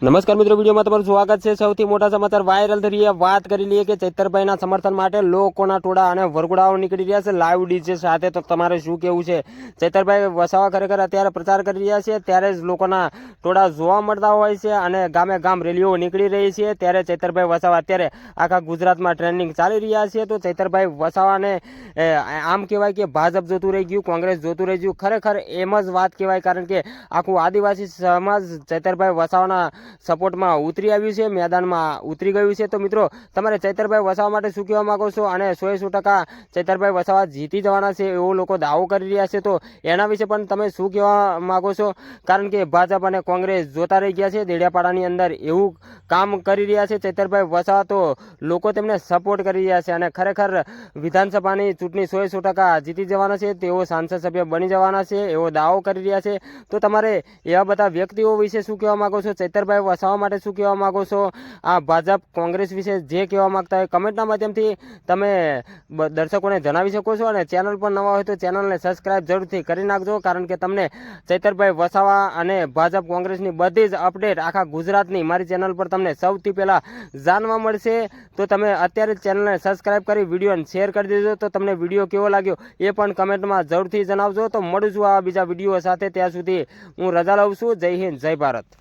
નમસ્કાર મિત્રો, વિડીયોમાં તમારું સ્વાગત છે। સૌથી મોટા સમાચાર વાયરલ થઈ રહ્યા, વાત કરી લઈએ કે ચૈતરભાઈના સમર્થન માટે લોકોના ટોળા અને વરઘોડાઓ નીકળી રહ્યા છે લાઈવ ડીજે સાથે। તો તમારે શું કહેવું છે? ચૈતરભાઈ વસાવા ખરેખર અત્યારે પ્રચાર કરી રહ્યા છે ત્યારે જ લોકોના ટોળા જોવા મળતા હોય છે અને ગામે ગામ રેલીઓ નીકળી રહી છે। ત્યારે ચૈતરભાઈ વસાવા અત્યારે આખા ગુજરાતમાં ટ્રેન્ડિંગ ચાલી રહ્યા છે। તો ચૈતરભાઈ વસાવાને આમ કહેવાય કે ભાજપ જોતું રહી ગયું, કોંગ્રેસ જોતું રહી ગયું, ખરેખર એમ જ વાત કહેવાય, કારણ કે આખું આદિવાસી સમાજ ચૈતરભાઈ વસાવાના સપોર્ટમાં ઉતરી આવ્યું છે, મેદાનમાં ઉતરી ગયું છે। તો મિત્રો, તમારે ચૈતરભાઈ વસાવા માટે શું કહેવા માંગો છો? અને 100% ચૈતરભાઈ વસાવા જીતી જવાના છે એવો લોકો દાવો કરી રહ્યા છે, તો એના વિશે પણ તમે શું કહેવા માંગો છો? કારણ કે ભાજપ અને કોંગ્રેસ જોતા રહી ગયા છે, દેડિયાપાડાની અંદર એવું કામ કરી રહ્યા છે ચૈતરભાઈ વસાવા, તો લોકો તેમને સપોર્ટ કરી રહ્યા છે અને ખરેખર વિધાનસભાની ચૂંટણી 100% જીતી જવાના છે, તેઓ સાંસદ સભ્ય બની જવાના છે એવો દાવો કરી રહ્યા છે। તો તમારે એવા બધા વ્યક્તિઓ વિશે શું કહેવા માંગો છો? ચૈતરભાઈ વસાવા માટે શું કહેવા માંગો છો? આ ભાજપ કોંગ્રેસ વિશે જે કહેવા માંગતા હોય કમેન્ટના માધ્યમથી તમે દર્શકોને જણાવી શકો છો। અને ચેનલ પર નવા હોય તો ચેનલને સબસ્ક્રાઇબ જરૂરથી કરી નાખજો, કારણ કે તમને ચૈતરભાઈ વસાવા અને ભાજપ કોંગ્રેસની બધી જ અપડેટ આખા ગુજરાતની મારી ચેનલ પર તમને સૌથી પહેલાં જાણવા મળશે। તો તમે અત્યારે જ ચેનલને સબસ્ક્રાઇબ કરી વિડીયોને શેર કરી દેજો। તો તમને વિડીયો કેવો લાગ્યો એ પણ કમેન્ટમાં જરૂરથી જણાવજો। તો મળું છું આ બીજા વિડીયો સાથે, ત્યાં સુધી હું રજા લઉં છું। જય હિન્દ, જય ભારત।